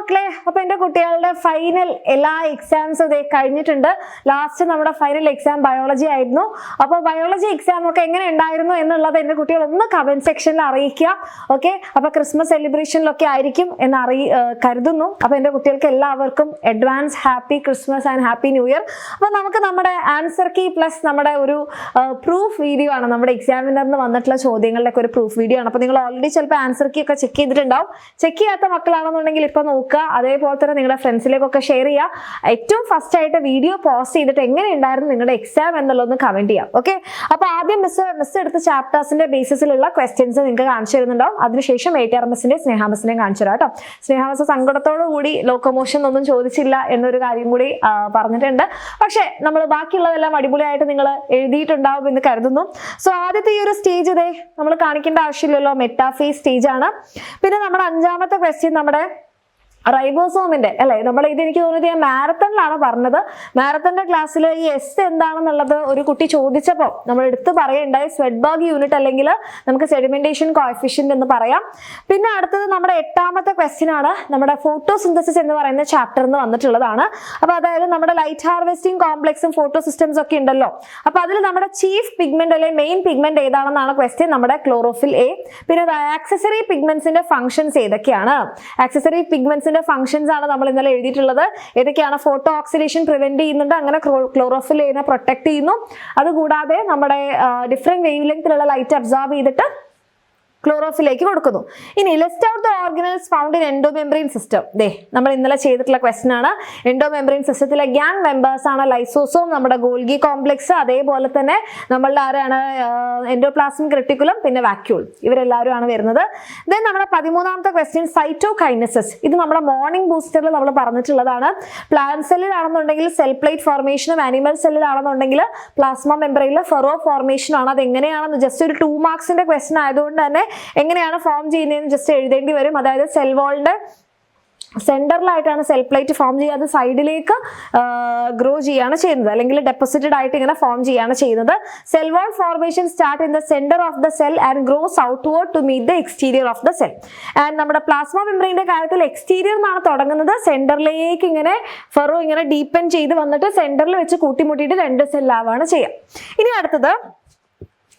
മക്കളെ, അപ്പൊ എന്റെ കുട്ടികളുടെ ഫൈനൽ എല്ലാ എക്സാംസും ഇതേ കഴിഞ്ഞിട്ടുണ്ട്. ലാസ്റ്റ് നമ്മുടെ ഫൈനൽ എക്സാം ബയോളജി ആയിരുന്നു. അപ്പൊ ബയോളജി എക്സാം ഒക്കെ എങ്ങനെ ഉണ്ടായിരുന്നു എന്നുള്ളത് എന്റെ കുട്ടികൾ ഒന്ന് കമന്റ് സെക്ഷനിൽ അറിയിക്കുക. ഓക്കെ, അപ്പൊ ക്രിസ്മസ് സെലിബ്രേഷനിലൊക്കെ ആയിരിക്കും എന്ന് കരുതുന്നു. അപ്പൊ എന്റെ കുട്ടികൾക്ക് എല്ലാവർക്കും advance happy Christmas and happy new year. അപ്പൊ നമുക്ക് നമ്മുടെ ആൻസർ കീ പ്ലസ് നമ്മുടെ ഒരു പ്രൂഫ് വീഡിയോ ആണ്, നമ്മുടെ എക്സാമിനറിന് വന്നിട്ടുള്ള ചോദ്യങ്ങളുടെ ഒക്കെ ഒരു പ്രൂഫ് വീഡിയോ ആണ്. അപ്പൊ നിങ്ങൾ ഓൾറെഡി ചിലപ്പോൾ ആൻസർ കീ ഒക്കെ ചെക്ക് ചെയ്തിട്ടുണ്ടാവും. ചെക്ക് ചെയ്യാത്ത മക്കളാണെന്നുണ്ടെങ്കിൽ ഇപ്പൊ നോക്കുക, അതേപോലെ തന്നെ നിങ്ങളുടെ ഫ്രണ്ട്സിലേക്കൊക്കെ ഷെയർ ചെയ്യുക. ഏറ്റവും ഫസ്റ്റ് ആയിട്ട് വീഡിയോ പോസ്റ്റ് ചെയ്തിട്ട് എങ്ങനെ ഉണ്ടായിരുന്നു നിങ്ങളുടെ എക്സാം എന്നുള്ളതൊന്ന് കമന്റ് ചെയ്യാം. ഓക്കെ, അപ്പൊ ആദ്യം മിസ് എടുത്ത ചാപ്റ്റേഴ്സിന്റെ ബേസിസിലുള്ള ക്വസ്റ്റ്യൻസ് നിങ്ങൾക്ക് കാണിച്ചു തരുന്നുണ്ടാവും. അതിനുശേഷം ATRMSന്റെ സ്നേഹാമസിനെയും കാണിച്ചു തരാം കേട്ടോ. സ്നേഹാമസ് സങ്കടത്തോടു കൂടി ലോക്കോമോഷൻ ഒന്നും ചോദിച്ചില്ല എന്നൊരു കാര്യം കൂടി പറഞ്ഞിട്ടുണ്ട്. പക്ഷെ നമ്മൾ ബാക്കിയുള്ളതെല്ലാം അടിപൊളിയായിട്ട് നിങ്ങൾ എഴുതിയിട്ടുണ്ടാവും എന്ന് കരുതുന്നു. സോ ആദ്യത്തെ ഈ ഒരു സ്റ്റേജ് ഇതേ നമ്മൾ കാണിക്കേണ്ട ആവശ്യമില്ലല്ലോ, മെറ്റാഫേസ് സ്റ്റേജ് ആണ്. പിന്നെ നമ്മുടെ അഞ്ചാമത്തെ ക്വസ്റ്റ്യൻ നമ്മുടെ റൈബോസോമിന്റെ അല്ലെ, നമ്മൾ ഇത് എനിക്ക് തോന്നുന്നത് ഞാൻ മാരത്തണിലാണ് പറഞ്ഞത്. മാരത്തണിന്റെ ക്ലാസ്സിൽ ഈ എസ് എന്താണെന്നുള്ളത് ഒരു കുട്ടി ചോദിച്ചപ്പോൾ നമ്മൾ എടുത്ത് പറയുണ്ടായി സ്വെഡ്ബർഗ് യൂണിറ്റ് അല്ലെങ്കിൽ നമുക്ക് സെഡിമെന്റേഷൻ കോഎഫിഷ്യന്റ് എന്ന് പറയാം. പിന്നെ അടുത്തത് നമ്മുടെ എട്ടാമത്തെ ക്വസ്റ്റ്യൻ ആണ്, നമ്മുടെ ഫോട്ടോസിന്തസിസ് എന്ന് പറയുന്ന ചാപ്റ്ററിൽ നിന്ന് വന്നിട്ടുള്ളതാണ്. അപ്പൊ അതായത് നമ്മുടെ ലൈറ്റ് ഹാർവെസ്റ്റിംഗ് കോംപ്ലക്സും ഫോട്ടോ സിസ്റ്റംസ് ഒക്കെ ഉണ്ടല്ലോ. അപ്പൊ അതിൽ നമ്മുടെ ചീഫ് പിഗ്മെന്റ് അല്ലെങ്കിൽ മെയിൻ പിഗ്മെന്റ് ഏതാണെന്നാണ് ക്വസ്റ്റ്യൻ. നമ്മുടെ ക്ലോറോഫിൽ എ. പിന്നെ ആക്സസറി പിഗ്മെന്റ്സിന്റെ ഫംഗ്ഷൻസ് ഏതൊക്കെയാണ്? ആക്സസറി പിഗ്മെന്റ്സിന്റെ ഫംഗ്ഷൻസ് ആണ് നമ്മൾ ഇന്നലെ എഴുതിയിട്ടുള്ളത്. ഏതൊക്കെയാണ്? ഫോട്ടോ ഓക്സിഡേഷൻ പ്രിവെന്റ് ചെയ്യുന്നുണ്ട്, അങ്ങനെ ക്ലോറോഫിൽ എനെ പ്രൊട്ടക്ട് ചെയ്യുന്നു. അതുകൂടാതെ നമ്മുടെ ഡിഫറെന്റ് വേവ് ലെങ്തിലുള്ള ലൈറ്റ് അബ്സോർബ് ചെയ്തിട്ട് ക്ലോറോഫിലേക്ക് കൊടുക്കുന്നു. ഇനി list out the organelles found in endomembrane system. ദേ നമ്മൾ ഇന്നലെ ചെയ്തിട്ടുള്ള ക്വസ്റ്റൻ ആണ്. എൻഡോമെംബ്രെയിൻ സിസ്റ്റത്തിലെ ഗ്യാങ് മെമ്പേഴ്സ് ആണ് ലൈസോസോം, നമ്മുടെ ഗോൾഗി കോംപ്ലക്സ്, അതേപോലെ തന്നെ നമ്മളുടെ ആരാണ് എൻഡോപ്ലാസ്മിക് റെട്ടിക്കുലം, പിന്നെ വാക്യൂൾ, ഇവരെല്ലാവരും ആണ് വരുന്നത്. ദെൻ നമ്മുടെ 13ാമത്തെ ക്വസ്റ്റ്യൻ സൈറ്റോകൈനസിസ്. ഇത് നമ്മുടെ മോർണിംഗ് ബൂസ്റ്ററിൽ നമ്മൾ പറഞ്ഞിട്ടുള്ളതാണ്. പ്ലാന്റ് സെല്ലിലാണെന്നുണ്ടെങ്കിൽ സെൽ പ്ലേറ്റ് ഫോർമേഷനും, ആനിമൽ സെല്ലിലാണെന്നുണ്ടെങ്കിൽ പ്ലാസ്മ മെംബ്രെയിനിലെ ഫെറോ ഫോർമേഷനും ആണ്. അത് എങ്ങനെയാണെന്ന് ജസ്റ്റ് ഒരു 2 മാർക്സിന്റെ ക്വസ്റ്റൻ ആയതുകൊണ്ട് തന്നെ എങ്ങനെയാണ് ഫോം ചെയ്യുന്നതെന്ന് ജസ്റ്റ് എഴുതേണ്ടി വരും. അതായത് സെൽ വാളിന്റെ സെന്ററിലായിട്ടാണ് സെൽ പ്ലേറ്റ് ഫോം ചെയ്യുക, അത് സൈഡിലേക്ക് ഗ്രോ ചെയ്യാണ് ചെയ്യുന്നത്, അല്ലെങ്കിൽ ഡെപ്പോസിറ്റഡ് ആയിട്ട് ഇങ്ങനെ ഫോം ചെയ്യാണ് ചെയ്യുന്നത്. Cell wall formation start in the center of the cell and grows outward to meet the exterior of the cell. And നമ്മുടെ പ്ലാസ്മ മെംബ്രെയിന്റെ കാര്യത്തിൽ എക്സ്റ്റീരിയർ നിന്നാണ് തുടങ്ങുന്നത്, സെന്ററിലേക്ക് ഇങ്ങനെ ഫെറോ ഇങ്ങനെ ഡീപ്പൻ ചെയ്ത് വന്നിട്ട് സെന്ററിൽ വെച്ച് കൂട്ടിമുട്ടിയിട്ട് 2 സെല്ലാവാണ് ചെയ്യുക. ഇനി അടുത്തത്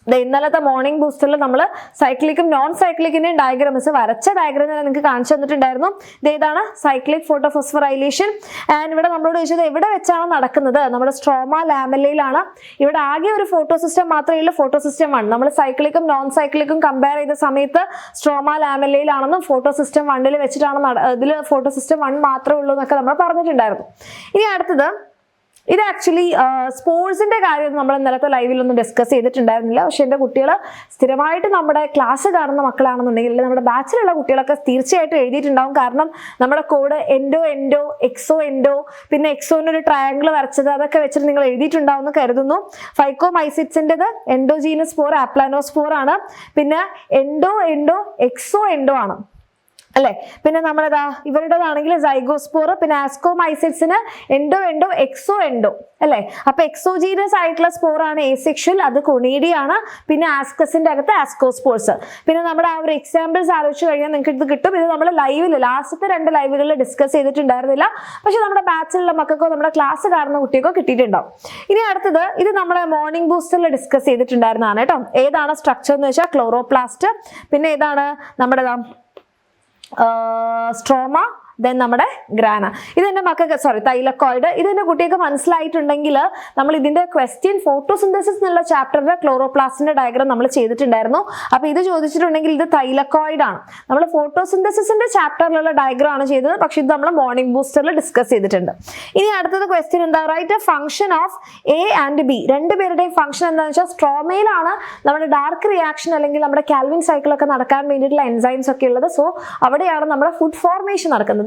ഇന്നലത്തെ മോർണിംഗ് ബൂസ്റ്ററിൽ നമ്മൾ സൈക്ലിക്കും നോൺ സൈക്ലിക്കിന്റെയും ഡയഗ്രാംസ് വരച്ച ഡയഗ്രാം ഞാൻ നിങ്ങൾക്ക് കാണിച്ചു തന്നിട്ടുണ്ടായിരുന്നു. ഇതാണ് സൈക്ലിക് ഫോട്ടോഫോസ്ഫറൈലേഷൻ. ആൻഡ് ഇവിടെ നമ്മളോട് ചോദിച്ചത് എവിടെ വെച്ചാണ് നടക്കുന്നത്? നമ്മുടെ സ്ട്രോമ ലാമെല്ലയിലാണ്. ഇവിടെ ആകെ ഒരു ഫോട്ടോ സിസ്റ്റം മാത്രമേ ഉള്ളൂ, ഫോട്ടോ സിസ്റ്റം 1. നമ്മൾ സൈക്ലിക്കും നോൺ സൈക്ലിക്കും കമ്പയർ ചെയ്ത സമയത്ത് സ്ട്രോമ ലാമെല്ലയിലാണെന്നും ഫോട്ടോ സിസ്റ്റം 1 വെച്ചിട്ടാണ് ഇതിൽ ഫോട്ടോ സിസ്റ്റം 1 മാത്രമേ ഉള്ളൂ എന്നൊക്കെ നമ്മൾ പറഞ്ഞിട്ടുണ്ടായിരുന്നു. ഇനി അടുത്തത് ഇത് ആക്ച്വലി സ്പോർട്സിന്റെ കാര്യം നമ്മൾ ഇന്നലത്തെ ലൈവിലൊന്നും ഡിസ്കസ് ചെയ്തിട്ടുണ്ടായിരുന്നില്ല. പക്ഷെ എൻ്റെ കുട്ടികൾ സ്ഥിരമായിട്ട് നമ്മുടെ ക്ലാസ് കാണുന്ന മക്കളാണെന്നുണ്ടെങ്കിൽ നമ്മുടെ ബാച്ചിലുള്ള കുട്ടികളൊക്കെ തീർച്ചയായിട്ടും എഴുതിയിട്ടുണ്ടാവും. കാരണം നമ്മുടെ കോഡ് എൻഡോ എക്സോ എൻഡോ, പിന്നെ എക്സോന്റെ ഒരു ട്രയാങ്കിൾ വരച്ചത്, അതൊക്കെ വെച്ചിട്ട് നിങ്ങൾ എഴുതിയിട്ടുണ്ടാവും എന്ന് കരുതുന്നു. ഫൈക്കോമൈസിറ്റ്സിൻ്റെത് എൻഡോജീനസ് സ്പോർ, ആപ്ലാനോസ്പോർ ആണ്. പിന്നെ എൻഡോ എക്സോ എൻഡോ ആണ് അല്ലെ. പിന്നെ നമ്മളിതാ ഇവരുടേതാണെങ്കിൽ സൈഗോസ്പോർ, പിന്നെ ആസ്കോമൈസിറ്റ്സിന് എൻഡോ എക്സോ എൻഡോ അല്ലെ. അപ്പൊ എക്സോജീനസ് ആയിട്ടുള്ള സ്പോർ ആണ് എസെക്ഷൽ, അത് കൊണീഡിയാണ്. പിന്നെ ആസ്കസിന്റെ അകത്ത് ആസ്കോസ്പോർസ്. പിന്നെ നമ്മുടെ ആ ഒരു എക്സാമ്പിൾസ് ആലോചിച്ച് കഴിഞ്ഞാൽ നിങ്ങൾക്ക് ഇത് കിട്ടും. ഇത് നമ്മൾ ലൈവിൽ ലാസ്റ്റത്തെ 2 ലൈവുകളിൽ ഡിസ്കസ് ചെയ്തിട്ടുണ്ടായിരുന്നില്ല. പക്ഷെ നമ്മുടെ ബാച്ചിലുള്ള മക്കൾക്കോ നമ്മുടെ ക്ലാസ് കാണുന്ന കുട്ടികൾക്കോ കിട്ടിയിട്ടുണ്ടാവും. ഇനി അടുത്തത് ഇത് നമ്മുടെ മോർണിംഗ് ബൂസ്റ്ററിൽ ഡിസ്കസ് ചെയ്തിട്ടുണ്ടായിരുന്നതാണ് കേട്ടോ. ഏതാണ് സ്ട്രക്ചർ എന്ന് വെച്ചാൽ ക്ലോറോപ്ലാസ്റ്റ്, പിന്നെ ഏതാണ് നമ്മുടെ സ്ട്രോമ, ദെൻ നമ്മുടെ ഗ്രാന. ഇതെന്റെ മക്കൾക്ക് തൈലക്കോയിഡ്. ഇതെന്റെ കുട്ടിയൊക്കെ മനസ്സിലായിട്ടുണ്ടെങ്കിൽ നമ്മൾ ഇതിന്റെ ക്വസ്റ്റ്യൻ ഫോട്ടോസിന്തസിസ് എന്നുള്ള ചാപ്റ്ററിന്റെ ക്ലോറോപ്ലാസ്റ്റിന്റെ ഡയഗ്രാം നമ്മൾ ചെയ്തിട്ടുണ്ടായിരുന്നു. അപ്പൊ ഇത് ചോദിച്ചിട്ടുണ്ടെങ്കിൽ ഇത് തൈലക്കോയിഡ് ആണ്. നമ്മൾ ഫോട്ടോസിന്തസിസിന്റെ ചാപ്റ്ററിലുള്ള ഡയഗ്രാം ആണ് ചെയ്തത്, പക്ഷെ ഇത് നമ്മൾ മോർണിംഗ് ബൂസ്റ്ററിൽ ഡിസ്കസ് ചെയ്തിട്ടുണ്ട്. ഇനി അടുത്തത് ക്വസ്റ്റ്യൻ എന്താ? Write a function of A and B. 2 പേരുടെയും ഫംഗ്ഷൻ എന്താണെന്ന് വെച്ചാൽ സ്ട്രോമയിലാണ് നമ്മുടെ ഡാർക്ക് റിയാക്ഷൻ അല്ലെങ്കിൽ നമ്മുടെ കാൽവിൻ സൈക്കിൾ ഒക്കെ നടക്കാൻ വേണ്ടിയിട്ടുള്ള എൻസൈംസ് ഒക്കെ ഉള്ളത്. സോ അവിടെയാണ് നമ്മുടെ ഫുഡ് ഫോർമേഷൻ നടക്കുന്നത്.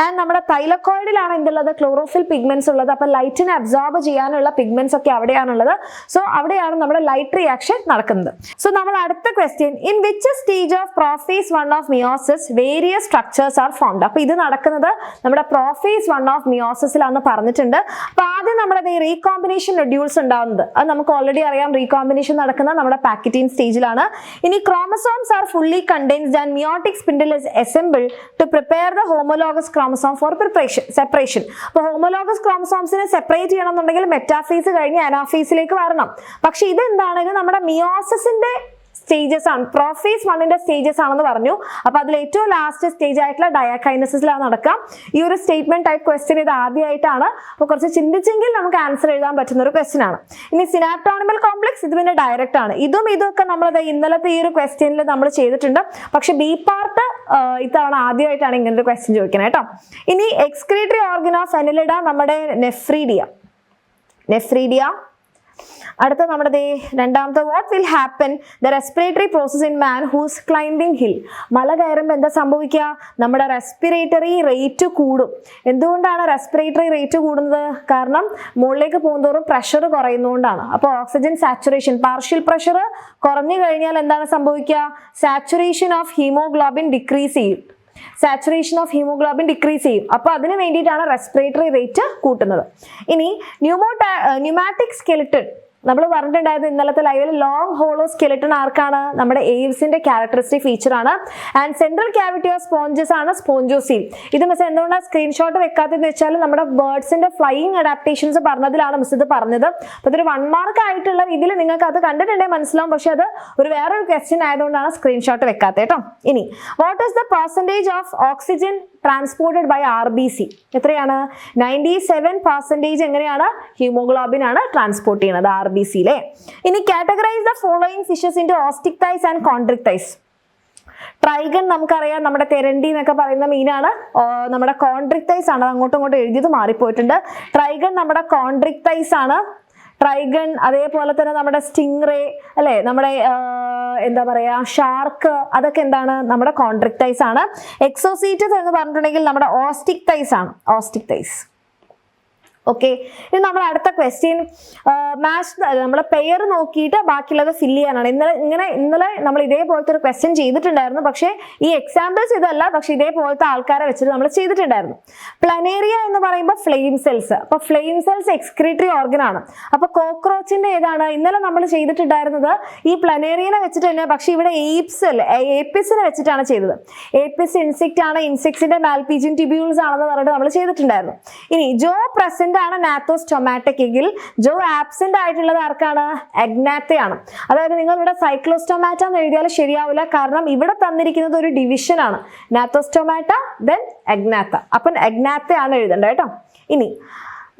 ആൻഡ് നമ്മുടെ തൈലക്കോയിഡിലാണ് എന്തുള്ളത്? ക്ലോറോഫിൽ പിഗ്മെന്റ്സ് ഉള്ളത്. അപ്പൊ ലൈറ്റിനെ അബ്സോർബ് ചെയ്യാനുള്ള പിഗ്മെന്റ്സ് ഒക്കെ അവിടെയാണുള്ളത്. സോ അവിടെയാണ് നമ്മുടെ ലൈറ്റ് റിയാക്ഷൻ നടക്കുന്നത്. സോ നമ്മൾ അടുത്ത question, in which stage of prophase 1 of meiosis various structures are formed. അപ്പൊ ഇത് നടക്കുന്നത് നമ്മുടെ പ്രോഫേസ് 1 ഓഫ് മിയോസിസിലാണെന്ന് പറഞ്ഞിട്ടുണ്ട്. അപ്പൊ ആദ്യം നമ്മുടെ റീകോമ്പിനേഷൻ റെഡ്യൂൾസ് ഉണ്ടാവുന്നത് അത് നമുക്ക് ഓൾറെഡി അറിയാം. റീകോമ്പിനേഷൻ നടക്കുന്നത് നമ്മുടെ പാക്കറ്റീൻ സ്റ്റേജിലാണ്. ഇനി chromosomes are fully condensed and meiotic spindle is assembled to prepare the homolog homologous chromosome for separation. അപ്പോൾ ഹോമോലോഗസ് ക്രോമസോംസിനെ സെപ്പറേറ്റ് ചെയ്യണമെന്നുണ്ടെങ്കിൽ മെറ്റാഫേസ് കഴിഞ്ഞ് അനാഫേസിലേക്ക് വരണം. പക്ഷെ ഇതെന്താണ്, ഇത് നമ്മുടെ മിയോസിന്റെ സ്റ്റേജസ് ആണ്, പ്രോഫേസ് 1ന്റെ സ്റ്റേജസ് ആണെന്ന് പറഞ്ഞു. അപ്പൊ അതിൽ ഏറ്റവും ലാസ്റ്റ് സ്റ്റേജ് ആയിട്ടുള്ള ഡയാകൈനസിസിലാണ് നടക്കാം. ഈ ഒരു സ്റ്റേറ്റ്മെന്റ് ടൈപ്പ് ക്വസ്റ്റ്യൻ ഇത് ആദ്യമായിട്ടാണ്. അപ്പൊ കുറച്ച് ചിന്തിച്ചെങ്കിൽ നമുക്ക് ആൻസർ എഴുതാൻ പറ്റുന്ന ഒരു ക്വസ്റ്റ്യൻ ആണ്. ഇനി സിനാപ്റ്റോണിമൽ കോംപ്ലക്സ്, ഇത് പിന്നെ ഡയറക്റ്റ് ആണ്. ഇതൊക്കെ നമ്മൾ ഇന്നലത്തെ ഈ ഒരു ക്വസ്റ്റ്യനിൽ നമ്മൾ ചെയ്തിട്ടുണ്ട്. പക്ഷെ ബി പാർട്ട് ഇത്തവണ ആദ്യമായിട്ടാണ് ഇങ്ങനെ ഒരു ക്വസ്റ്റ്യൻ ചോദിക്കുന്നത് കേട്ടോ. ഇനി എക്സ്ക്രീറ്ററി ഓർഗൻ ഓഫ് അനിലിഡ നമ്മുടെ നെഫ്രീഡിയ. അടുത്ത നമ്മുടെ രണ്ടാമത്തെ, what will happen the respiratory process in man whose climbing hill. മല കയറുമ്പോൾ എന്താ സംഭവിക്കുക, നമ്മുടെ റെസ്പിറേറ്ററി റേറ്റ് കൂടും. എന്തുകൊണ്ടാണ് റെസ്പിറേറ്ററി റേറ്റ് കൂടുന്നത്? കാരണം മുകളിലേക്ക് പോകുന്തോറും പ്രഷർ കുറയുന്നതുകൊണ്ടാണ്. അപ്പോൾ ഓക്സിജൻ സാച്ചുറേഷൻ, പാർഷ്യൽ പ്രഷർ കുറഞ്ഞു കഴിഞ്ഞാൽ എന്താണ് സംഭവിക്കുക, സാച്ചുറേഷൻ ഓഫ് ഹീമോഗ്ലോബിൻ ഡിക്രീസ് ചെയ്യും. അപ്പൊ അതിന് വേണ്ടിയിട്ടാണ് റെസ്പിറേറ്ററി റേറ്റ് കൂട്ടുന്നത്. ഇനി ന്യൂമാറ്റിക് സ്കെലിറ്റൺ നമ്മൾ പറഞ്ഞിട്ടുണ്ടായത് ഇന്നലത്തെ ലൈവിൽ, ലോങ് ഹോളോ സ്കെലിറ്റൺ ആർക്കാണ്, നമ്മുടെ എയ്വ്സിന്റെ ക്യാരക്ടറിസ്റ്റിക് ഫീച്ചർ ആണ്. And central cavity of sponges ആണ് സ്പോഞ്ചോസീൽ. ഇത് മിസ് എന്തുകൊണ്ടാണ് സ്ക്രീൻഷോട്ട് വെക്കാത്തതെന്ന് വെച്ചാൽ നമ്മുടെ ബേർഡ്സിന്റെ ഫ്ലൈയിങ് അഡാപ്റ്റേഷൻസ് പറഞ്ഞതിലാണ് മിസ് ഇത് പറഞ്ഞത്. അപ്പൊ ഇതൊരു 1 മാർക്ക് ആയിട്ടുള്ള രീതിയിൽ നിങ്ങൾക്ക് അത് കണ്ടിട്ടുണ്ടെങ്കിൽ മനസ്സിലാവും. പക്ഷെ അത് വേറൊരു ക്വസ്റ്റ്യൻ ആയതുകൊണ്ടാണ് സ്ക്രീൻഷോട്ട് വെക്കാത്തത് കേട്ടോ. ഇനി what is the percentage of oxygen transported by RBC? എത്രയാണ്? 97% എങ്ങനെയാണ്, ഹീമോഗ്ലോബിൻ ആണ് ട്രാൻസ്പോർട്ട് ചെയ്യുന്നത് RBCയിലെ. ഇനി categorize the following fishes into osteichthyes and chondrichthyes. Trygon നമുക്കറിയാം, നമ്മുടെ തെരണ്ടി എന്നൊക്കെ പറയുന്ന മീനാണ്. നമ്മുടെ കോൺട്രിക്ടൈസ് ആണ്, അങ്ങോട്ടും ഇങ്ങോട്ടും എഴുതിയത് മാറിപ്പോയിട്ടുണ്ട്. ട്രൈഗൺ നമ്മുടെ കോൺട്രിക്ടൈസ് ആണ്. ട്രൈഗൺ, അതേപോലെ തന്നെ നമ്മുടെ സ്റ്റിംഗ്റേ അല്ലെ, നമ്മുടെ എന്താ പറയാ ഷാർക്ക്, അതൊക്കെ എന്താണ്, നമ്മുടെ കോൺട്രിക്ടൈസ് ആണ്. എക്സോസീറ്റസ് എന്ന് പറഞ്ഞിട്ടുണ്ടെങ്കിൽ നമ്മുടെ ഓസ്റ്റിക്ടൈസ് ആണ്, ഓസ്റ്റിക്ടൈസ്. ഓക്കെ, ഇനി നമ്മൾ അടുത്ത ക്വസ്റ്റ്യൻ മാച്ച്, നമ്മുടെ പെയർ നോക്കിയിട്ട് ബാക്കിയുള്ളത് ഫില്ല് ചെയ്യാനാണ്. ഇന്നലെ നമ്മൾ ഇതേപോലത്തെ ഒരു ക്വസ്റ്റ്യൻ ചെയ്തിട്ടുണ്ടായിരുന്നു. പക്ഷേ ഈ എക്സാമ്പിൾസ് ഇതല്ല, പക്ഷെ ഇതേപോലത്തെ ആൾക്കാരെ വെച്ചിട്ട് നമ്മൾ ചെയ്തിട്ടുണ്ടായിരുന്നു. പ്ലനേറിയ എന്ന് പറയുമ്പോൾ ഫ്ലെയിം സെൽസ്. അപ്പൊ ഫ്ലെയിം സെൽസ് എക്സ്ക്രീറ്ററി ഓർഗൻ ആണ്. അപ്പൊ കോക്രോച്ചിന്റെ ഏതാണ് ഇന്നലെ നമ്മൾ ചെയ്തിട്ടുണ്ടായിരുന്നത്, ഈ പ്ലനേറിയനെ വെച്ചിട്ട് തന്നെ. പക്ഷെ ഇവിടെ ഏപ്പിസിനെ വെച്ചിട്ടാണ് ചെയ്തത്. ഏപ്പിസ് ഇൻസെക്ട് ആണ്, ഇൻസെക്ട്സിന്റെ മാൽപീജിയൻ ട്യൂബ്യൂൾസ് ആണെന്ന് പറഞ്ഞിട്ട് നമ്മൾ ചെയ്തിട്ടുണ്ടായിരുന്നു. ഇനി ജോ പ്രസന്റ് ആണ് നാത്തോസ്റ്റൊമാറ്റക് എങ്കിൽ ജോ ആബ്സെന്റ് ആയിട്ടുള്ളത് ആർക്കാണ്, അഗ്നാത്തയാണ്. അതായത് നിങ്ങൾ ഇവിടെ സൈക്ലോസ്റ്റൊമാറ്റ എന്ന് എഴുതിയാൽ ശരിയാവില്ല, കാരണം ഇവിടെ തന്നിരിക്കുന്നത് ഒരു ഡിവിഷൻ ആണ്, നാത്തോസ്റ്റൊമാറ്റ ദെൻ അഗ്നാത്ത. അപ്പം അഗ്നാത്തയാണ് എഴുതേണ്ടത് കേട്ടോ. ഇനി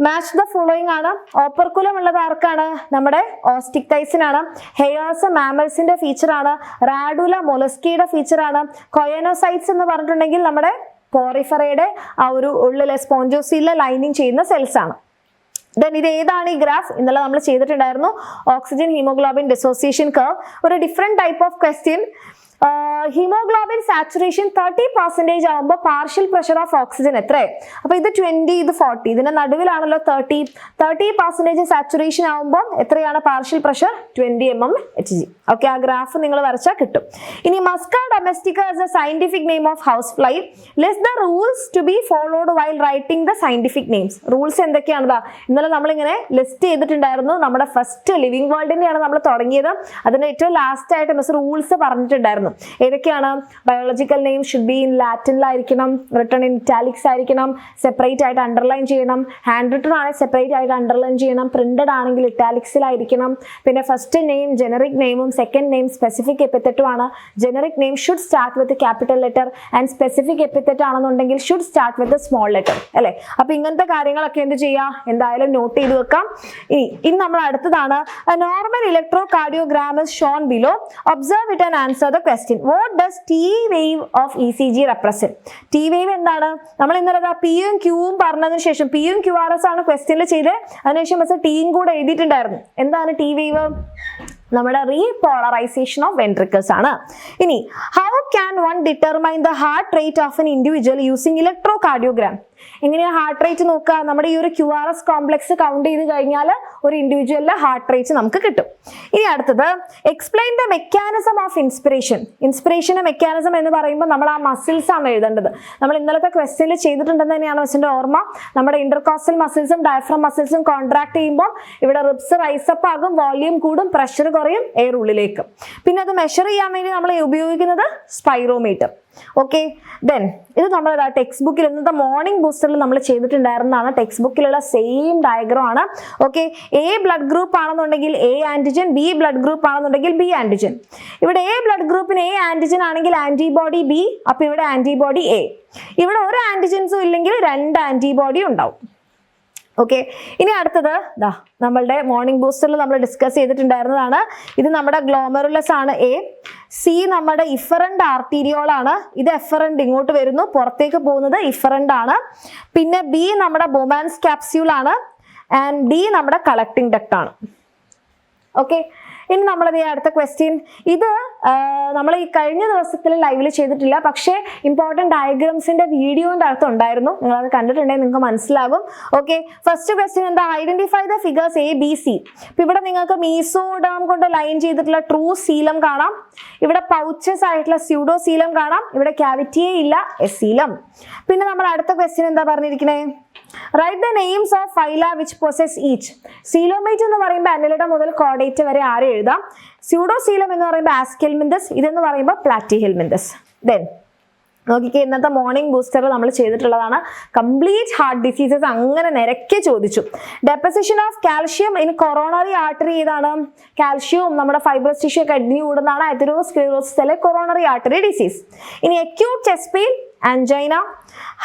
മാച്ച് ദ ഫോളോയിങ് ആണ്. ഓപ്പർക്കുലം ഉള്ളത് ആർക്കാണ്, നമ്മുടെ ഓസ്റ്റിക്ടൈസിനാണ്. ഹെയേഴ്സ് മാമൽസിന്റെ ഫീച്ചർ ആണ്. റാഡുല മൊലസ്കിയുടെ ഫീച്ചർ ആണ്. കൊയനോസൈറ്റ്സ് എന്ന് പറഞ്ഞിട്ടുണ്ടെങ്കിൽ നമ്മുടെ പോറിഫറയുടെ ആ ഒരു ഉള്ളിലെ സ്പോഞ്ചോസീലിലെ ലൈനിങ് ചെയ്യുന്ന സെൽസ് ആണ്. ദെൻ ഇത് ഏതാണ് ഈ ഗ്രാഫ്, ഇന്നലെ നമ്മൾ ചെയ്തിട്ടുണ്ടായിരുന്നു, ഓക്സിജൻ ഹീമോഗ്ലോബിൻ ഡിസോസിയേഷൻ കർവ്. ഒരു different type of question. Haemoglobin saturation 30% ആവുമ്പോൾ പാർഷ്യൽ പ്രഷർ ഓഫ് ഓക്സിജൻ എത്ര? അപ്പൊ ഇത് 20, ഇത് 40, ഇതിന്റെ നടുവിലാണല്ലോ 30% സാച്ചുറേഷൻ ആവുമ്പോൾ എത്രയാണ് പാർഷ്യൽ പ്രഷർ? 20 mmHg. ഓക്കെ, ആ ഗ്രാഫ് നിങ്ങൾ വരച്ചാൽ കിട്ടും. ഇനി Musca domestica is a scientific name of house fly. List the rules to be followed while writing the scientific names. Rules എന്തൊക്കെയാണെന്നാ ഇന്നലെ നമ്മളിങ്ങനെ ലിസ്റ്റ് ചെയ്തിട്ടുണ്ടായിരുന്നു. നമ്മുടെ ഫസ്റ്റ് ലിവിംഗ് വേൾഡിന്റെയാണ് നമ്മൾ തുടങ്ങിയത്. അതിന്റെ ഏറ്റവും ലാസ്റ്റ് ആയിട്ട് മിസ് റൂൾസ് പറഞ്ഞിട്ടുണ്ടായിരുന്നു. ഏതൊക്കെയാണ്? Biological name should be in ലാറ്റിനിലായിരിക്കണം, റിട്ടൺ ഇൻ ഇറ്റാലിക്സ് ആയിരിക്കണം, സെപ്പറേറ്റ് ആയിട്ട് അണ്ടർലൈൻ ചെയ്യണം, ഹാൻഡ് റിട്ടൺ ആണെങ്കിൽ സെപ്പറേറ്റ് ആയിട്ട് അണ്ടർലൈൻ ചെയ്യണം, പ്രിന്റഡ് ആണെങ്കിൽ ഇറ്റാലിക്സിലായിരിക്കണം. പിന്നെ ഫസ്റ്റ് നെയിം ജനറിക് നെയിമും സെക്കൻഡ് നെയിം സ്പെസിഫിക് എപ്പിത്തറ്റും ആണ്. Generic name should start with capital letter and specific epithet ആണെന്നുണ്ടെങ്കിൽ should start with small letter അല്ലെ. അപ്പൊ ഇങ്ങനത്തെ കാര്യങ്ങളൊക്കെ എന്ത് ചെയ്യാം, എന്തായാലും നോട്ട് ചെയ്ത് വെക്കാം. ഇനി നമ്മൾ അടുത്തതാണ്, normal electro cardiogram is Sean below. Observe it and answer the question. What does T wave of ECG represent? T wave എന്താണ്? നമ്മൾ ഇന്നലെ പിയും ക്യൂവും പറഞ്ഞതിന് ശേഷം പിയും QRS ആണ് ക്വസ്റ്റ്യനിൽ ചെയ്ത്, അതിനുശേഷം ടിയും കൂടെ എഴുതിയിട്ടുണ്ടായിരുന്നു. എന്താണ് ടി വേവ്? നമ്മുടെ റീപോളറൈസേഷൻ ഓഫ് വെൻട്രിക്കിൾസ് ആണ്. ഇനി how can one determine the heart rate of an individual using electro cardiogram? എങ്ങനെയാ ഹാർട്ട് റേറ്റ് നോക്കുക? നമ്മുടെ ഈ ഒരു QRS കോംപ്ലക്സ് കൗണ്ട് ചെയ്ത് കഴിഞ്ഞാൽ ഒരു ഇൻഡിവിജ്വലിന്റെ ഹാർട്ട് റേറ്റ് നമുക്ക് കിട്ടും. ഇനി അടുത്തത്, explain the mechanism of inspiration. ഇൻസ്പിറേഷന്റെ മെക്കാനിസം എന്ന് പറയുമ്പോൾ നമ്മൾ ആ മസിൽസ് ആണ് എഴുതേണ്ടത്. നമ്മൾ ഇന്നലത്തെ ക്വസ്റ്റ്യനിൽ ചെയ്തിട്ടുണ്ടെന്ന് തന്നെയാണ് വെച്ചിട്ട് ഓർമ്മ. നമ്മുടെ ഇന്റർകോസ്റ്റൽ മസിൽസും ഡയഫ്രം മസിൽസും കോൺട്രാക്ട് ചെയ്യുമ്പോൾ ഇവിടെ റിബ്സ് റൈസപ്പ് ആകും, വോള്യൂം കൂടും, പ്രഷർ കുറയും, എയർ ഉള്ളിലേക്ക്. പിന്നെ അത് മെഷർ ചെയ്യാൻ വേണ്ടി നമ്മൾ ഉപയോഗിക്കുന്നത് സ്പൈറോമീറ്റർ. ഓക്കെ, ദെൻ ഇത് നമ്മൾ ടെക്സ്റ്റ് ബുക്കിൽ ഇന്നത്തെ മോർണിംഗ് ബൂസ്റ്ററിൽ നമ്മൾ ചെയ്തിട്ടുണ്ടായിരുന്നതാണ്. ടെക്സ്റ്റ് ബുക്കിലുള്ള സെയിം ഡയഗ്രം ആണ്. ഓക്കെ, എ ബ്ലഡ് ഗ്രൂപ്പ് ആണെന്നുണ്ടെങ്കിൽ A antigen, B blood group ആണെന്നുണ്ടെങ്കിൽ ബി ആന്റിജൻ. ഇവിടെ എ ബ്ലഡ് ഗ്രൂപ്പിന് എ ആന്റിജൻ ആണെങ്കിൽ ആന്റിബോഡി ബി, അപ്പൊ ഇവിടെ ആന്റിബോഡി എ. ഇവിടെ ഒരു ആന്റിജൻസും ഇല്ലെങ്കിൽ 2 ആന്റിബോഡി ഉണ്ടാവും. ഓക്കെ, ഇനി അടുത്തത് നമ്മളുടെ മോർണിംഗ് ബൂസ്റ്ററിൽ നമ്മൾ ഡിസ്കസ് ചെയ്തിട്ടുണ്ടായിരുന്നതാണ്. ഇത് നമ്മുടെ ഗ്ലോമെറുലസ് ആണ് എ. സി നമ്മുടെ ഇഫറന്റ് ആർട്ടീരിയോൾ ആണ്. ഇത് എഫറന്റ് ഇങ്ങോട്ട് വരുന്നു, പുറത്തേക്ക് പോകുന്നത് ഇഫറന്റ് ആണ്. പിന്നെ ബി നമ്മുടെ ബൊമാൻസ് ക്യാപ്സ്യൂൾ ആണ്. ആൻഡ് ഡി നമ്മുടെ കളക്ടിങ് ഡക്ട് ആണ്. ഓക്കെ, ഇനി നമ്മളത് അടുത്ത ക്വസ്റ്റ്യൻ. ഇത് നമ്മൾ ഈ കഴിഞ്ഞ ദിവസത്തിൽ ലൈവിൽ ചെയ്തിട്ടില്ല, പക്ഷേ ഇമ്പോർട്ടൻറ്റ് ഡയഗ്രാംസിന്റെ വീഡിയോന്റെ അകത്ത് ഉണ്ടായിരുന്നു. നിങ്ങൾ അത് കണ്ടിട്ടുണ്ടെങ്കിൽ നിങ്ങൾക്ക് മനസ്സിലാകും. ഓക്കെ, ഫസ്റ്റ് ക്വസ്റ്റ്യൻ എന്താ? Identify the figures A B C. ഇപ്പൊ ഇവിടെ നിങ്ങൾക്ക് മീസോഡേം കൊണ്ട് ലൈൻ ചെയ്തിട്ടുള്ള ട്രൂ സീലം കാണാം. ഇവിടെ പൗച്ചസ് ആയിട്ടുള്ള സ്യൂഡോ സീലം കാണാം. ഇവിടെ ക്യാവിറ്റിയേ ഇല്ല, എസീലം. പിന്നെ നമ്മൾ അടുത്ത ക്വസ്റ്റ്യൻ എന്താ പറഞ്ഞിരിക്കണേ? Write the names of phyla which possess each. Coelomate എന്ന് പറയുമ്പോൾ അനലിഡ മുതൽ കോഡേറ്റ് വരെ ആരെ എഴുതാം. സ്യൂഡോസീലം എന്ന് പറയുമ്പോൾ ആസ്കെൽമിന്തസ്, ഇതെന്ന് പറയുമ്പോൾ പ്ലാറ്റിഹെൽമിന്തസ്. ദെൻ നോക്കിക്കേ, ഇന്നത്തെ മോർണിംഗ് ബൂസ്റ്റർ നമ്മൾ ചെയ്തിട്ടുള്ളതാണ്. കംപ്ലീറ്റ് ഹാർട്ട് ഡിസീസസ് അങ്ങനെ നിരക്കെ ചോദിച്ചു. Deposition of calcium in coronary artery ഏതാണ്? കാൽഷ്യവും നമ്മുടെ ഫൈബ്രസ് ടിഷ്യൂ ഒക്കെ അടിഞ്ഞു കൂടുന്നതാണ് അതെറോസ്ക്ലെറോസിസ് അല്ലെ കൊറോണറി ആർട്ടറി ഡിസീസ്. ഇനി acute chest pain, angina.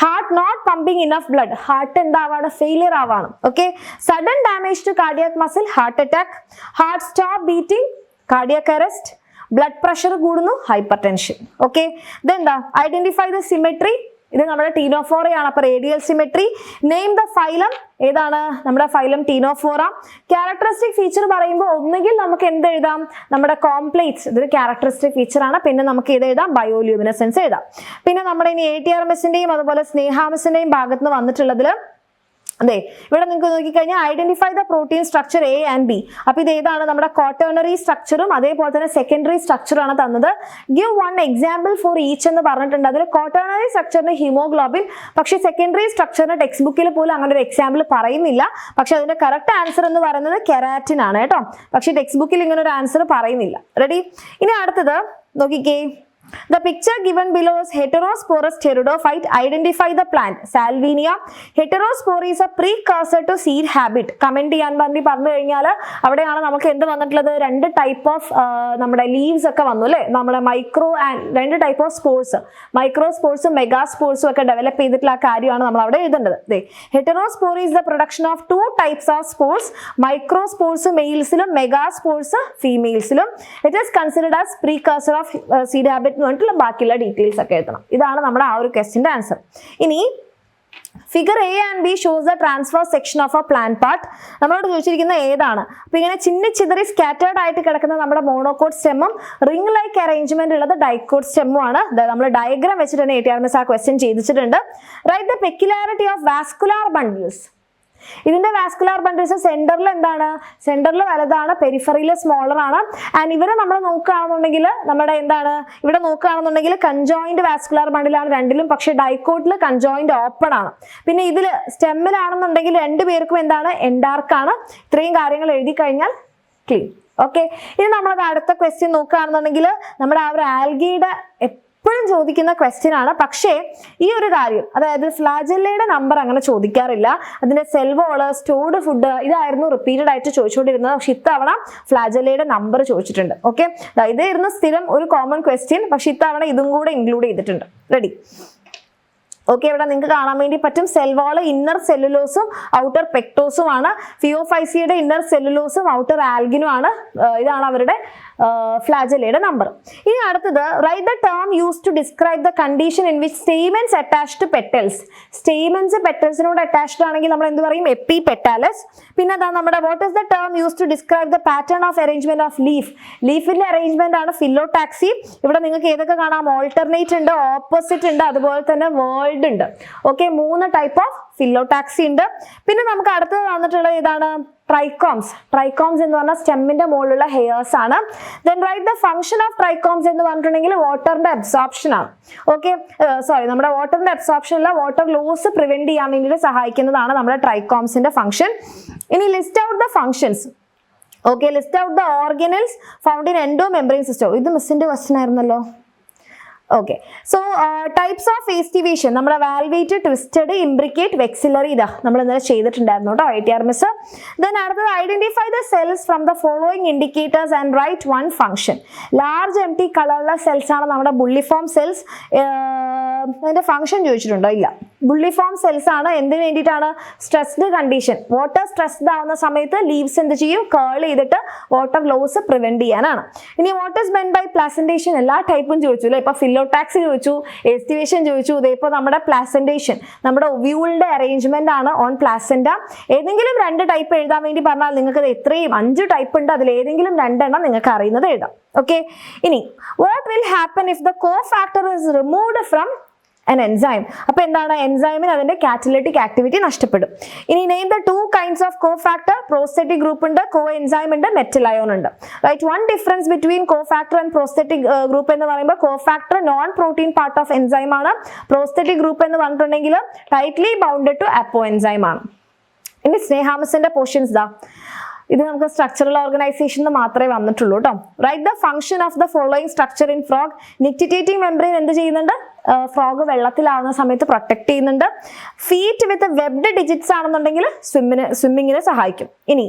Heart not pumping enough blood, heart എന്താവാണ്? ഫെയിലിയർ ആവാണ്. Okay, sudden damage to cardiac muscle, heart attack. Heart stop beating, cardiac arrest. Blood pressure കൂടുന്നു, hypertension. Okay, ഇതെന്താ? Identify the symmetry. ഇത് നമ്മുടെ ടീനോഫോറയാണ്, അപ്പൊ radial symmetry. Name the phylum. ഏതാണ്? നമ്മുടെ ഫൈലം ടീനോഫോറ. ക്യാരക്ടറിസ്റ്റിക് ഫീച്ചർ പറയുമ്പോൾ ഒന്നുകിൽ നമുക്ക് എന്ത് എഴുതാം? നമ്മുടെ കോംപ്ലേറ്റ്സ്, ഇതൊരു ക്യാരക്ടറിസ്റ്റിക് ഫീച്ചർ ആണ്. പിന്നെ നമുക്ക് ഇത് എഴുതാം, ബയോല്യൂമിനസെൻസ് എഴുതാം. പിന്നെ നമ്മുടെ ഇനി ATRMSന്റെയും അതുപോലെ സ്നേഹാമസിന്റെയും ഭാഗത്ത് നിന്ന് വന്നിട്ടുള്ളതിൽ അതെ, ഇവിടെ നിങ്ങൾക്ക് നോക്കിക്കഴിഞ്ഞാൽ identify the protein structure A and B. അപ്പൊ ഇത് ഏതാണ്? നമ്മുടെ ക്വാട്ടേണറി സ്ട്രക്ചറും അതേപോലെ തന്നെ സെക്കൻഡറി സ്ട്രക്ചറാണ് തന്നത്. ഗിവ് 1 എക്സാമ്പിൾ ഫോർ ഈച്ച് എന്ന് പറഞ്ഞിട്ടുണ്ട്. അതിൽ ക്വാട്ടേണറി സ്ട്രക്ചറിന് ഹീമോഗ്ലോബിൻ, പക്ഷേ സെക്കൻഡറി സ്ട്രക്ചറിന് ടെക്സ്റ്റ് ബുക്കിൽ പോലും അങ്ങനെ ഒരു എക്സാമ്പിൾ പറയുന്നില്ല. പക്ഷെ അതിന്റെ കറക്റ്റ് ആൻസർ എന്ന് പറയുന്നത് കെരാറ്റിൻ ആണ് കേട്ടോ. പക്ഷെ ടെക്സ്റ്റ് ബുക്കിൽ ഇങ്ങനെ ഒരു ആൻസർ പറയുന്നില്ല. റെഡി? ഇനി അടുത്തത് നോക്കിക്കേ. The picture given below is heterosporous pteridophyte. Identify the plant. Salvinia. Heterospore is a precursor to seed habit. Comment ചെയ്യാൻ പറഞ്ഞു കഴിഞ്ഞാൽ അവിടെയാണ് നമുക്ക് എന്ത് വന്നിട്ടുള്ളത്? 2 ടൈപ്പ് ഓഫ് നമ്മുടെ ലീവ്സ് ഒക്കെ വന്നു അല്ലേ? നമ്മുടെ micro and 2 type of spores, micro സ്പോർസും മെഗാ സ്പോർസും ഒക്കെ ഡെവലപ്പ് ചെയ്തിട്ടുള്ള ആ കാര്യമാണ് നമ്മൾ അവിടെ എഴുതേണ്ടത്. Heterospore is the production of 2 types of spores. Microspores മെയിൽസിലും മെഗാ സ്പോർസ് ഫീമെയിൽസിലും. It is considered as precursor of seed habit ന്നിട്ടുള്ള ബാക്കിയുള്ള ഡീറ്റെയിൽസ് ഒക്കെ എഴുതണം. ഇതാണ് നമ്മുടെ ആ ഒരു ക്വസ്റ്റിന്റെ ആൻസർ. ഇനി figure A and B shows the transverse section of a plant part. നമ്മളോട് ചോദിച്ചിരിക്കുന്ന ഏതാണ്? അപ്പൊ ഇങ്ങനെ ചിന്നിച്ചിതറി സ്കാറ്റേർഡ് ആയിട്ട് കിടക്കുന്ന നമ്മുടെ മോണോകോട്ട് സ്റ്റെമ്മും റിംഗ് ലൈക്ക് അറേഞ്ച്മെന്റ് ഉള്ളത് ഡൈക്കോട്ട് സ്റ്റെമ്മും ആണ്. നമ്മൾ ഡയഗ്രാം വെച്ചിട്ട് തന്നെ ATRMS ആ ക്വസ്റ്റ്യൻ ചെയ്തിട്ടുണ്ട്. Write the peculiarity of vascular bundles. ഇതിന്റെ വാസ്കുലാർ ബണ്ടിൽസ് സെന്ററിൽ എന്താണ്? സെന്ററിൽ വലുതാണ്, പെരിഫറിയിൽ സ്മോളർ ആണ്. ആൻഡ് ഇവരെ നമ്മൾ നോക്കുകയാണെന്നുണ്ടെങ്കിൽ നമ്മുടെ എന്താണ്? ഇവിടെ നോക്കുകയാണെന്നുണ്ടെങ്കിൽ കൺജോയിന്റ് വാസ്കുലാർ ബണ്ടിലാണ് രണ്ടിലും, പക്ഷെ ഡൈക്കോട്ടിൽ കൺജോയിന്റ് ഓപ്പൺ ആണ്. പിന്നെ ഇതിൽ സ്റ്റെമ്മിലാണെന്നുണ്ടെങ്കിൽ 2 പേർക്കും എന്താണ്? എൻഡാർക്കാണ്. ഇത്രയും കാര്യങ്ങൾ എഴുതി കഴിഞ്ഞാൽ ക്ലീൻ. ഓക്കെ, ഇനി നമ്മളത് അടുത്ത ക്വസ്റ്റ്യൻ നോക്കുകയാണെന്നുണ്ടെങ്കിൽ നമ്മുടെ ആ ഒരു ആൽഗയുടെ എപ്പോഴും ചോദിക്കുന്ന ക്വസ്റ്റ്യൻ ആണ്. പക്ഷേ ഈ ഒരു കാര്യം, അതായത് ഫ്ലാജെല്ലയുടെ നമ്പർ അങ്ങനെ ചോദിക്കാറില്ല. അതിന്റെ സെൽ വോള്, സ്റ്റോർഡ് ഫുഡ്, ഇതായിരുന്നു റിപ്പീറ്റഡ് ആയിട്ട് ചോദിച്ചുകൊണ്ടിരുന്നത്. പക്ഷെ ഇത്തവണ ഫ്ലാജെല്ലയുടെ നമ്പർ ചോദിച്ചിട്ടുണ്ട്. ഓക്കെ, ഇതായിരുന്നു സ്ഥിരം ഒരു കോമൺ ക്വസ്റ്റ്യൻ, പക്ഷെ ഇത്തവണ ഇതും കൂടെ ഇൻക്ലൂഡ് ചെയ്തിട്ടുണ്ട്. റെഡി? ഓക്കെ, ഇവിടെ നിങ്ങൾക്ക് കാണാൻ വേണ്ടി പറ്റും. സെൽ വാള് ഇന്നർ സെല്ലുലോസും ഔട്ടർ പെക്ടോസും ആണ്. ഫിയോഫൈസിയുടെ ഇന്നർ സെല്ലുലോസും ഔട്ടർ ആൽഗിനും ആണ്. ഇതാണ് അവരുടെ ഫ്ലാജെല്ലയുടെ നമ്പർ. ഇനി അടുത്തത് write the term use to describe the condition in which stamens attached to petals. Stamens പെറ്റൽസിനോട് അറ്റാച്ച്ഡ് ആണെങ്കിൽ നമ്മൾ എന്ത് പറയും? Epipetalous. പിന്നെ അതാ നമ്മുടെ what is the term use to describe the pattern of arrangement of leaf. ലീഫിന്റെ arrangement ആണ് ഫിലോടാക്സി. ഇവിടെ നിങ്ങൾക്ക് ഏതൊക്കെ കാണാം? ഓൾട്ടർനേറ്റ് ഉണ്ട്, ഓപ്പോസിറ്റ് ഉണ്ട്, അതുപോലെ തന്നെ വേൾഡ് ഉണ്ട്. ഓക്കെ, 3 ടൈപ്പ് ഓഫ് ഫിലോടാക്സി ഉണ്ട്. പിന്നെ നമുക്ക് അടുത്തത് വന്നിട്ടുള്ളത് ഇതാണ് ട്രൈക്കോംസ്. ട്രൈക്കോംസ് എന്ന് പറഞ്ഞാൽ സ്റ്റെമ്മിന്റെ മുകളിലുള്ള ഹെയർസ് ആണ്. Then right the function of trichomes എന്ന് പറഞ്ഞിട്ടുണ്ടെങ്കിൽ വാട്ടറിന്റെ അബ്സോർപ്ഷൻ ആണ്. ഓക്കെ, നമ്മുടെ വാട്ടറിന്റെ അബ്സോർപ്ഷൻ അല്ല, വാട്ടർ ലോസ് പ്രിവെന്റ് ചെയ്യാൻ വേണ്ടിയിട്ട് സഹായിക്കുന്നതാണ് നമ്മുടെ ട്രൈക്കോംസിന്റെ ഫംഗ്ഷൻ. ഇനി list out the functions. Okay, list out the organelles found in endo membrane system. ഇത് മിസ്സിന്റെ ക്വസ്റ്റ്യൻ ആയിരുന്നല്ലോ. ഓക്കെ. സോ ടൈപ്സ് ഓഫ് എസ്റ്റിവേഷൻ നമ്മുടെ വാൽവേറ്റ്, ട്വിസ്റ്റഡ്, ഇംബ്രിക്കേറ്റ്, വെക്സിലറി ഇതാ നമ്മൾ ഇന്നലെ ചെയ്തിട്ടുണ്ടായിരുന്നു കേട്ടോ ATRMS. ദെൻ അടുത്തത് identify the cells from the following indicators and write one function. Large empty കളറുള്ള സെൽസ് ആണ് നമ്മുടെ ബുള്ളിഫോം സെൽസ്. അതിന്റെ ഫംഗ്ഷൻ ചോദിച്ചിട്ടുണ്ടോ? ഇല്ല. ബുള്ളിഫോം സെൽസ് ആണ്. എന്തിനു വേണ്ടിയിട്ടാണ്? സ്ട്രെസ്ഡ് കണ്ടീഷൻ, വാട്ടർ സ്ട്രെസ്ഡ് ആവുന്ന സമയത്ത് ലീവ്സ് എന്ത് ചെയ്യും? കേൾ ചെയ്തിട്ട് വാട്ടർ ലോസ് പ്രിവെന്റ് ചെയ്യാനാണ്. ഇനി വാട്ട് ഈസ് മെന്റ് ബൈ പ്ലാസന്റേഷൻ? എല്ലാ ടൈപ്പും ചോദിച്ചു അല്ലേ. ഇപ്പൊ ഫില്ലോടാക്സ് ചോദിച്ചു, എസ്റ്റിവേഷൻ ചോദിച്ചു. ഇതേപ്പോ നമ്മുടെ പ്ലാസന്റേഷൻ നമ്മുടെ ഒവ്യൂളിന്റെ അറേഞ്ച്മെന്റ് ആണ് ഓൺ പ്ലാസന്റ. ഏതെങ്കിലും 2 ടൈപ്പ് എഴുതാൻ വേണ്ടി പറഞ്ഞാൽ നിങ്ങൾക്ക് എത്രയും 5 ടൈപ്പ് ഉണ്ട്, അതിൽ ഏതെങ്കിലും 2 നിങ്ങൾക്ക് അറിയുന്നത് എഴുതാം. ഓക്കെ. ഇനി what will happen if the cofactor is removed from an enzyme? അപ്പൊ എന്താണ്? എൻസൈമിന് അതിന്റെ കാറ്റലിറ്റിക് ആക്ടിവിറ്റി നഷ്ടപ്പെടും. ഇനി name the 2 kinds of cofactor. Prosthetic group ഉണ്ട്, കോ എൻസൈം ഉണ്ട്, മെറ്റൽ അയോൺ ഉണ്ട്. Right. One difference between cofactor and prosthetic group എന്ന് പറയുമ്പോൾ cofactor non protein part of enzyme ആണ്. പ്രോസ്തെറ്റിക് ഗ്രൂപ്പ് എന്ന് പറഞ്ഞിട്ടുണ്ടെങ്കിൽ tightly bounded to apoenzyme ആണ്. ഇനി സ്നേഹാമസിന്റെ പോർഷൻസ് ദാ ഇത് നമുക്ക് സ്ട്രക്ചറൽ ഓർഗനൈസേഷൻ മാത്രമേ വന്നിട്ടുള്ളൂ കേട്ടോ. Write the function of the following structure in frog. Nictitating membrane എന്ത് ചെയ്യുന്നുണ്ട്? ഫ്രോഗ് വെള്ളത്തിലാവുന്ന സമയത്ത് പ്രൊട്ടക്ട് ചെയ്യുന്നുണ്ട്. ഫീറ്റ് വിത്ത് വെബ്ഡ് ഡിജിറ്റ്സ് ആണെന്നുണ്ടെങ്കിൽ സ്വിമ്മിങ്ങിന് സഹായിക്കും. ഇനി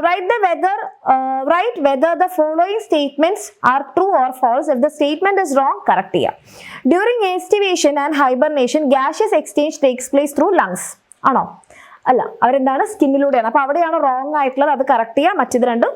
write whether the following statements are true or false. If the statement is wrong correct ചെയ്യാം. During aestivation and hibernation gaseous exchange takes place through lungs ആണോ? അല്ല, അവരെന്താണ്? സ്കിന്നിലൂടെയാണ്. അപ്പൊ അവിടെയാണ് റോങ് ആയിട്ടുള്ളത്, അത് കറക്റ്റ് ചെയ്യാം. മറ്റേത് രണ്ടും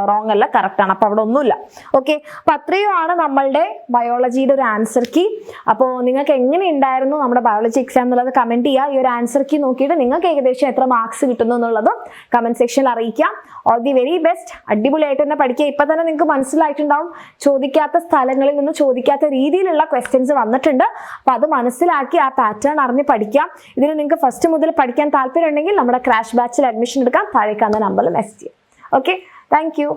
റോങ് അല്ല, കറക്റ്റ് ആണ്. അപ്പൊ അവിടെ ഒന്നുമില്ല. ഓക്കെ. അപ്പൊ അത്രയുമാണ് നമ്മളുടെ ബയോളജിയുടെ ഒരു ആൻസർ കീ. അപ്പോൾ നിങ്ങൾക്ക് എങ്ങനെ ഉണ്ടായിരുന്നു നമ്മുടെ ബയോളജി എക്സാം എന്നുള്ളത് കമന്റ് ചെയ്യുക. ഈ ഒരു ആൻസർ കീ നോക്കിയിട്ട് നിങ്ങൾക്ക് ഏകദേശം എത്ര മാർക്സ് കിട്ടുന്നു എന്നുള്ളത് കമന്റ് സെക്ഷനിൽ അറിയിക്കാം. All the very best. അടിപൊളിയായിട്ട് തന്നെ പഠിക്കുക. ഇപ്പൊ തന്നെ നിങ്ങൾക്ക് മനസ്സിലായിട്ടുണ്ടാവും ചോദിക്കാത്ത സ്ഥലങ്ങളിൽ നിന്ന് ചോദിക്കാത്ത രീതിയിലുള്ള ക്വസ്റ്റ്യൻസ് വന്നിട്ടുണ്ട്. അപ്പൊ അത് മനസ്സിലാക്കി ആ പാറ്റേൺ അറിഞ്ഞ് പഠിക്കാം. ഇതിന് നിങ്ങൾക്ക് ഫസ്റ്റ് മുതൽ പഠിക്കാൻ താല്പര്യം ഉണ്ടെങ്കിൽ നമ്മുടെ ക്രാഷ് ബാച്ചിൽ അഡ്മിഷൻ എടുക്കാം. താഴെ കാണുന്ന നമ്പറിൽ മെസ്സേജ് ചെയ്യാം. ഓക്കെ. Thank you.